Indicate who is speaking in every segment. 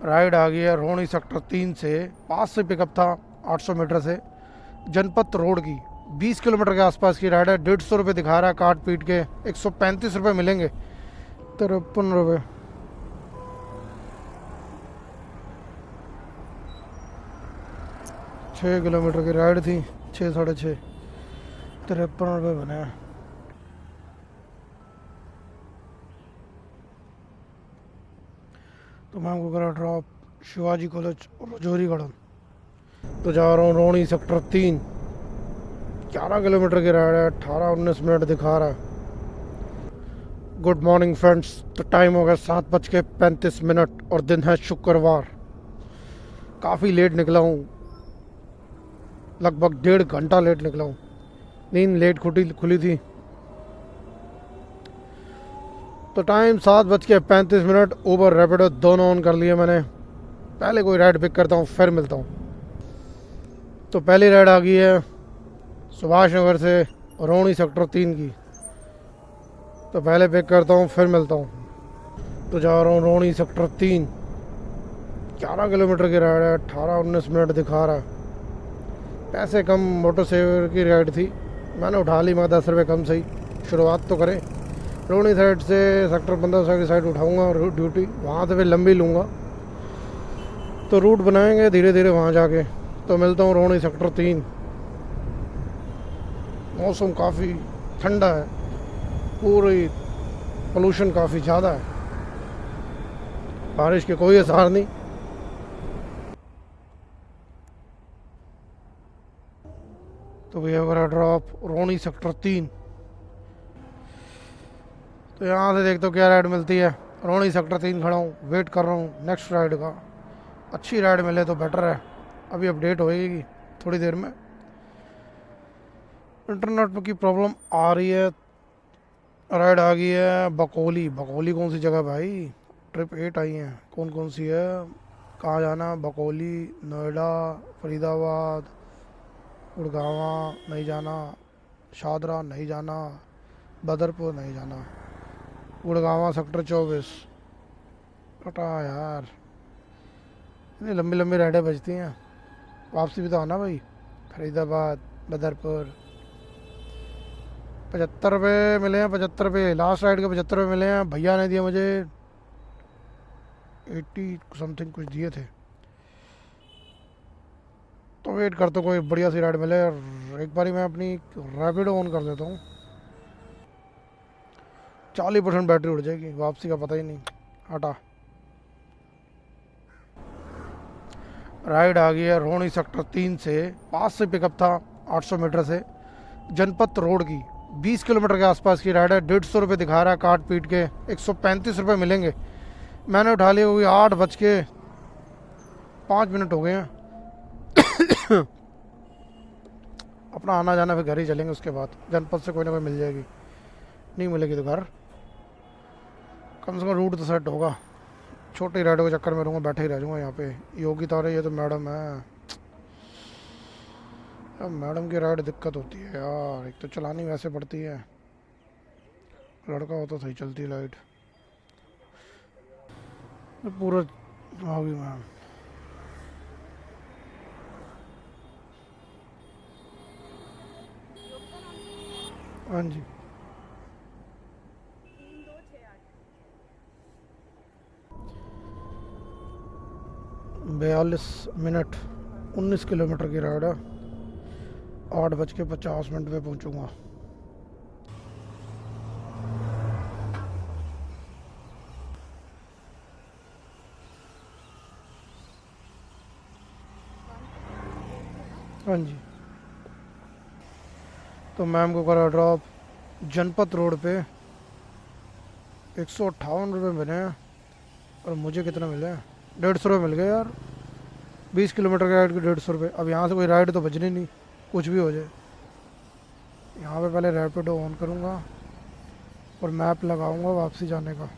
Speaker 1: Ride आ गई है Rohini sector 3 से। पास से पिकअप था 800 मीटर से, जनपथ रोड की 20 किलोमीटर के आसपास की राइड है। 150 रुपये दिखा रहा है काट पीट के, 135 रुपये मिलेंगे। 53 रुपये। 6 किलोमीटर की राइड थी, 6 साढ़े 6, 53 रुपये बने हैं। तो मैं आपको करा ड्रॉप शिवाजी कॉलेज रजौरी गढ़। तो जा रहा हूँ रोहनी सेक्टर 3। 11 किलोमीटर की राइड है, 18-19 मिनट दिखा रहा है। Good morning friends. तो टाइम हो गया 7:35 और दिन है शुक्रवार। काफ़ी लेट निकला हूँ, लगभग 1.5 घंटा लेट निकला हूँ। नींद लेट खुली थी। तो टाइम 7:35। ऊबर रैपिडो दोनों ऑन कर लिए मैंने। पहले कोई राइड पिक करता हूँ फिर मिलता हूँ। तो पहली राइड आ गई है सुभाष नगर से रोहनी सेक्टर 3 की। तो पहले पिक करता हूँ फिर मिलता हूँ। तो जा रहा हूँ रोहनी सेक्टर 3। 11 किलोमीटर की राइड है, 18-19 मिनट दिखा रहा है। पैसे कम, मोटर सेवर की राइड थी, मैंने उठा ली। मैं 10 रुपये कम सही, शुरुआत तो करें। रोहनी साइड से सेक्टर 15 की साइड उठाऊँगा ड्यूटी, वहाँ से फिर लंबी लूँगा। तो रूट बनाएंगे धीरे धीरे वहाँ जाके। तो मिलता हूँ रोहनी सेक्टर 3। मौसम काफ़ी ठंडा है, पूरी पोल्यूशन काफ़ी ज़्यादा है, बारिश के कोई आसार नहीं। तो भैया वगैरह ड्रॉप रोहनी सेक्टर 3। तो यहाँ से देखते हो क्या राइड मिलती है। रोहनी सेक्टर 3 खड़ा हूँ, वेट कर रहा हूँ नेक्स्ट राइड का। अच्छी राइड मिले तो बेटर है। अभी अपडेट होएगी थोड़ी देर में। इंटरनेट की प्रॉब्लम आ रही है। राइड आ गई है बकौली। बकौली कौन सी जगह भाई? ट्रिप 8 आई है, कौन कौन सी है, कहाँ जाना? बकौली, नोएडा, फरीदाबाद, गुड़गावा नहीं जाना, शादरा नहीं जाना, बदरपुर नहीं जाना, गुड़गावा सेक्टर 24। कटा यार, इतनी लंबी लंबी राइडें बजती हैं। वापसी भी तो आना भाई। फरीदाबाद, बदरपुर। 75 रुपये मिले हैं, 75 रुपये लास्ट राइड के। 75 रुपये मिले हैं, भैया ने दिए मुझे 80 समथिंग कुछ दिए थे। तो वेट करता हूँ कोई बढ़िया सी राइड मिले। एक बारी मैं अपनी रैपिडो ऑन कर देता हूँ, 40% बैटरी उड़ जाएगी, वापसी का पता ही नहीं। हटा। राइड आ गई है रोहनी सेक्टर 3 से। पास से पिकअप था 800 मीटर से, जनपथ रोड की 20 किलोमीटर के आसपास की राइड है। 150 रुपये दिखा रहा है काट पीट के, 135 रुपये मिलेंगे। मैंने उठा लिया क्योंकि 8:05 हो गए हैं। अपना आना जाना फिर घर ही चलेंगे उसके बाद। जनपथ से कोई ना कोई मिल जाएगी, नहीं मिलेगी तो घर। कम से कम रूट तो सेट होगा। छोटी राइडों के चक्कर में रहूँगा, बैठे ही रह जाऊँगा यहाँ पे। योगी तारे, ये तो मैडम है। अब मैडम की राइड दिक्कत होती है यार, एक तो चलानी वैसे पड़ती है, लड़का हो तो सही चलती है लाइट। तो पूरा होगी मैम। हाँ जी। 42 मिनट, 19 किलोमीटर की राइड है। 8:50 पे पहुँचूँगा। हाँ जी। तो मैम को करा ड्रॉप जनपथ रोड पे। 158 रुपये मिले हैं, और मुझे कितना मिले हैं? 150 रुपये मिल गए यार। 20 किलोमीटर की राइड के 150 रुपये। अब यहाँ से कोई राइड तो बजनी नहीं, कुछ भी हो जाए। यहाँ पे पहले रैपिडो ऑन करूँगा और मैप लगाऊंगा वापसी जाने का।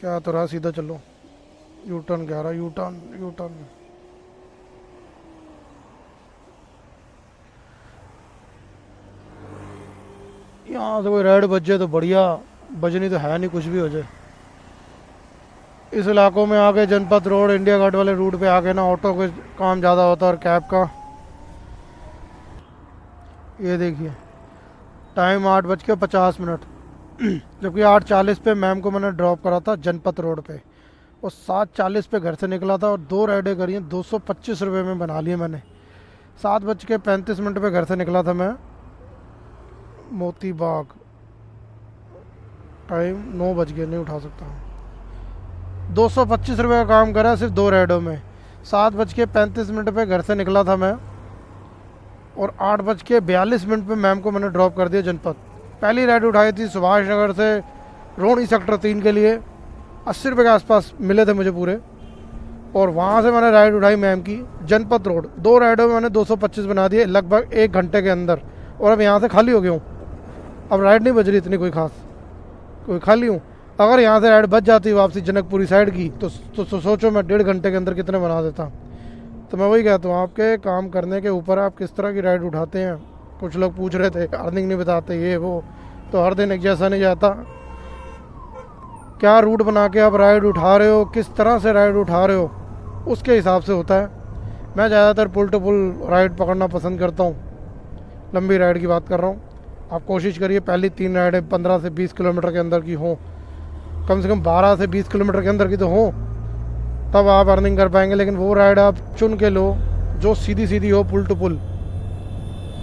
Speaker 1: क्या तो रहा, सीधा चलो। यू टर्न क्या रहा, यू टर्न, यू टर्न। यहाँ से कोई राइड बज जाए तो बढ़िया, बजनी तो है नहीं, कुछ भी हो जाए। इस इलाकों में आके जनपद रोड इंडिया गेट वाले रूट पे आके ना ऑटो का काम ज़्यादा होता है और कैब का। ये देखिए टाइम 8:50, जबकि 8:40 पे मैम को मैंने ड्रॉप करा था जनपद रोड पे और 7:40 पे घर से निकला था और 2 राइडें करी हैं, 225 रुपये में बना लिए मैंने। 7:35 पे घर से निकला था मैं मोती बाग, टाइम 9 बज गए, नहीं उठा सकता हूँ। 225 रुपये का काम करा सिर्फ 2 राइडों में। 7:35 पे घर से निकला था मैं और 8:42 पे मैम को मैंने ड्रॉप कर दिया जनपद। पहली राइड उठाई थी सुभाष नगर से रोहिणी सेक्टर 3 के लिए, 80 रुपये के आसपास मिले थे मुझे पूरे, और वहाँ से मैंने राइड उठाई मैम की जनपद रोड। 2 राइडों में मैंने 225 बना दिए लगभग 1 घंटे के अंदर, और अब यहाँ से खाली हो गया हूँ। अब राइड नहीं बज रही इतनी कोई खास, कोई खाली हूँ। अगर यहाँ से राइड बच जाती वापसी जनकपुरी साइड की तो सोचो मैं 1.5 घंटे के अंदर कितने बना देता। तो मैं वही कहता हूँ, आपके काम करने के ऊपर आप किस तरह की राइड उठाते हैं। कुछ लोग पूछ रहे थे अर्निंग नहीं बताते ये वो, तो हर दिन एक जैसा नहीं जाता। क्या रूट बना के आप राइड उठा रहे हो, किस तरह से राइड उठा रहे हो, उसके हिसाब से होता है। मैं ज़्यादातर पुल टू पुल राइड पकड़ना पसंद करता हूँ, लंबी राइड की बात कर रहा हूँ। आप कोशिश करिए पहली 3 राइडें 15 से 20 किलोमीटर के अंदर की हों, कम से कम 12 से 20 किलोमीटर के अंदर की तो हो, तब आप अर्निंग कर पाएंगे। लेकिन वो राइड आप चुन के लो जो सीधी सीधी हो, पुल टू पुल।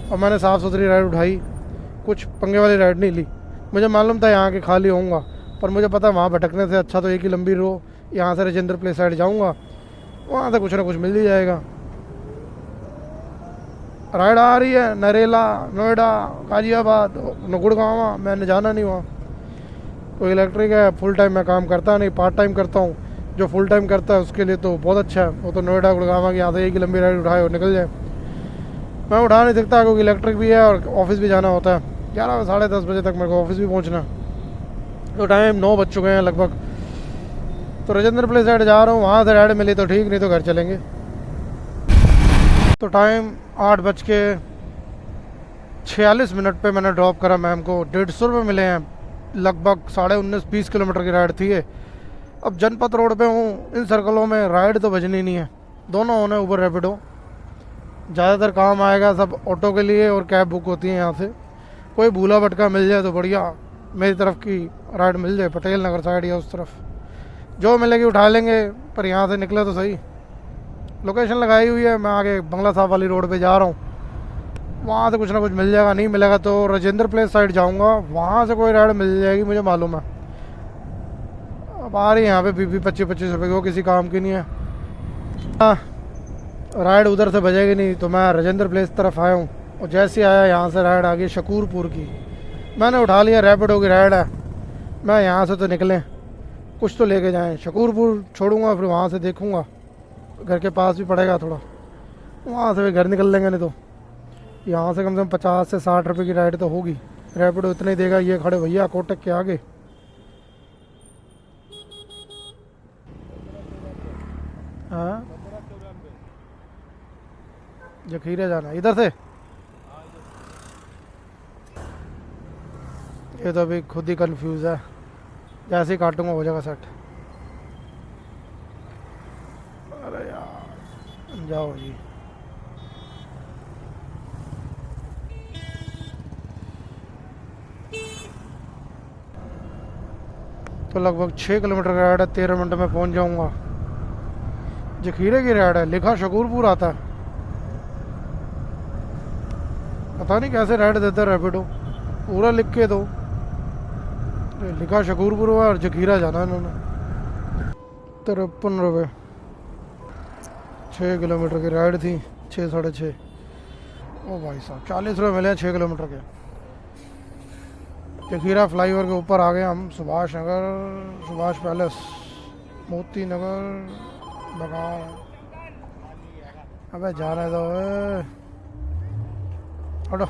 Speaker 1: और मैंने साफ़ सुथरी राइड उठाई, कुछ पंगे वाली राइड नहीं ली। मुझे मालूम था यहाँ के खाली होऊंगा, पर मुझे पता वहाँ भटकने से अच्छा तो एक ही लंबी रो यहाँ से राजेंद्र प्लेस साइड जाऊँगा, वहाँ से कुछ ना कुछ मिल ही जाएगा। राइड आ रही है नरेला, नोएडा, गाजियाबाद, गुड़गांव, मैंने जाना नहीं वहाँ। कोई इलेक्ट्रिक है, फुल टाइम मैं काम करता नहीं, पार्ट टाइम करता हूँ। जो फुल टाइम करता है उसके लिए तो बहुत अच्छा है, वो तो नोएडा गुड़गांव की यहाँ से एक ही लंबी राइड उठाए और निकल जाए। मैं उठा नहीं सकता क्योंकि इलेक्ट्रिक भी है और ऑफिस भी जाना होता है। 11 साढ़े 10 बजे तक मेरे को ऑफिस भी पहुँचना, तो टाइम 9 बज चुके हैं लगभग। तो राजेंद्र प्लेस साइड जा रहा हूँ, वहाँ से राइड मिली तो ठीक, नहीं तो घर चलेंगे। तो टाइम 8:46 पे मैंने ड्रॉप करा मैम को। 150 रुपये मिले हैं, लगभग 19.5-20 किलोमीटर की राइड थी ये। अब जनपद रोड पे हूँ, इन सर्कलों में राइड तो बजनी नहीं है, दोनों होने ऊबर रैपिडो। ज़्यादातर काम आएगा सब ऑटो के लिए और कैब बुक होती है यहाँ से। कोई भूला भटका मिल जाए तो बढ़िया, मेरी तरफ की राइड मिल जाए पटेल नगर साइड या उस तरफ, जो मिलेगी उठा लेंगे। पर यहाँ से निकले तो सही, लोकेशन लगाई हुई है, मैं आगे बंगला साहब वाली रोड पे जा रहा हूँ, वहाँ से कुछ ना कुछ मिल जाएगा। नहीं मिलेगा तो राजेंद्र प्लेस साइड जाऊँगा, वहाँ से कोई राइड मिल जाएगी, मुझे मालूम है। अब आ रही है यहाँ पे 20-25 रुपये की, वो किसी काम की नहीं है। राइड उधर से बजेगी नहीं, तो मैं राजेंद्र प्लेस तरफ आया हूँ, और जैसे आया यहाँ से राइड आ गई शकूरपुर की। मैंने उठा लिया, रैपिडो की राइड है, मैं यहाँ से तो निकलें, कुछ तो लेके जाएं। शकूरपुर छोड़ूंगा, फिर वहाँ से देखूँगा, घर के पास भी पड़ेगा थोड़ा, वहाँ से भी घर निकल लेंगे। नहीं तो यहाँ से कम से कम 50 से 60 रुपये की राइड तो होगी। रैपिडो इतना ही देगा। ये खड़े भैया कोटक के आगे, हाँ जखीरे जाना इधर से। ये तो अभी खुद ही कंफ्यूज है, जैसे ही काटूंगा हो जाएगा सेट। अरे यार जाओ जी। तो लगभग 6 किलोमीटर का राइड है, 13 मिनट में पहुंच जाऊंगा। जखीरे की राइड है, लिखा शकूरपुर आता है, पता नहीं कैसे राइड देते रैपिडो, पूरा लिख के दो, लिखा शकूरपुर हुआ और जखीरा जाना इन्होंने। 53 रुपये, 6 किलोमीटर की राइड थी, 6 साढ़े 6। ओ भाई साहब 40 रुपये मिले 6 किलोमीटर के। जखीरा फ्लाईओवर के ऊपर आ गए हम, सुभाष नगर, सुभाष पैलेस, मोती नगर, बगान। अबे जाने दो, हटो।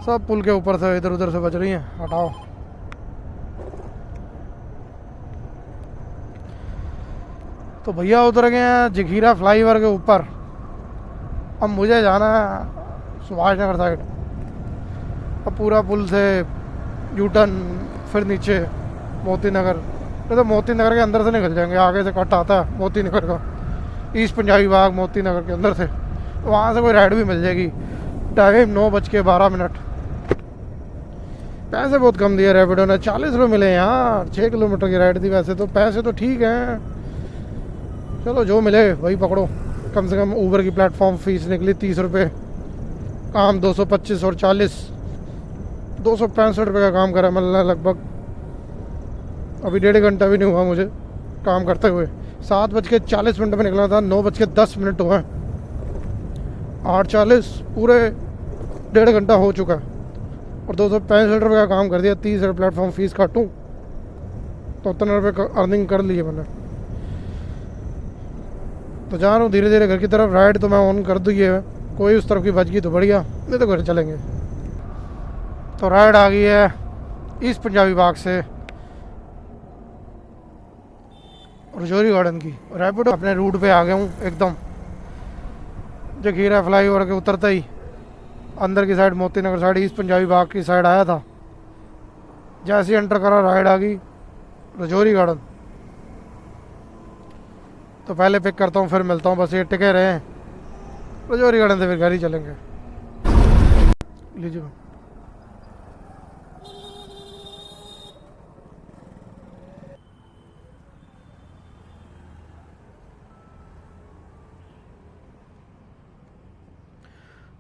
Speaker 1: सब पुल के ऊपर से इधर उधर से बच रही हैं, हटाओ। तो भैया उतर गए हैं जखीरा फ्लाईओवर के ऊपर। अब मुझे जाना है सुभाष नगर साइड। अब पूरा पुल से यू टर्न, फिर नीचे मोती नगर। तो मोती नगर के अंदर से निकल जाएंगे, आगे से कट आता है मोती नगर का, ईस्ट पंजाबी बाग मोती नगर के अंदर से, वहाँ से कोई राइड भी मिल जाएगी। टाइम 9:12। पैसे बहुत कम दिए रैपिडो ने, 40 रुपये मिले यार। 6 किलोमीटर की राइड थी, वैसे तो पैसे तो ठीक हैं, चलो जो मिले वही पकड़ो। कम से कम ऊबर की प्लेटफॉर्म फीस निकली 30 रुपये, काम 225 और 40, 265 रुपये का काम करा मैंने लगभग। अभी 1.5 घंटा भी नहीं हुआ मुझे काम करते हुए। 7:40 में निकला था, 9:10 हुए, 8:40, पूरे 1.5 घंटा हो चुका है और 265 रुपये का काम कर दिया। 30 रुपये प्लेटफॉर्म फीस काटूँ तो उतना रुपये का अर्निंग कर लिए मैंने। तो जा रहा हूँ धीरे धीरे घर की तरफ। राइड तो मैं ऑन कर दी है, कोई उस तरफ की बच गई तो बढ़िया, नहीं तो घर चलेंगे। तो राइड आ गई है ईस्ट पंजाबी बाग से रजौरी गार्डन की। रैपिडो अपने रूट पे आ गया हूँ एकदम। जखीरा फ्लाई ओवर के उतरते ही अंदर की side Moti Nagar side east Punjabi बाग की साइड आया था। जैसे ही एंटर करा राइड आ गई रजौरी गार्डन। तो पहले पिक करता हूँ फिर मिलता हूँ, बस ये टिके रहे हैं। रजौरी गार्डन से फिर घर ही चलेंगे। लीजिए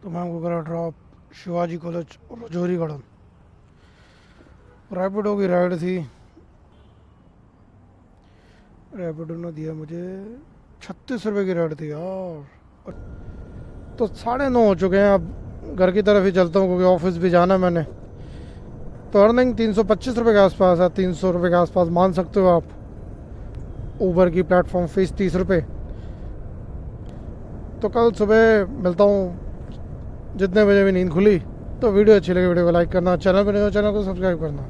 Speaker 1: तो मैं हमको करा drop Shivaji college Rajouri garden. Rapido की राइड थी, रैपिडो ने दिया मुझे 36 रुपये की राइड थी यार। तो 9:30 हो चुके हैं, अब घर की तरफ ही चलता हूँ क्योंकि ऑफिस भी जाना मैंने। तो अर्निंग 325 रुपये के आसपास है, 300 रुपये के आसपास मान सकते हो आप। ऊबर की प्लेटफॉर्म फीस 30 रुपये। तो कल सुबह मिलता हूँ जितने बजे भी नींद खुली। तो वीडियो अच्छी लगी वीडियो को लाइक करना, चैनल पर नहीं हो चैनल को सब्सक्राइब करना।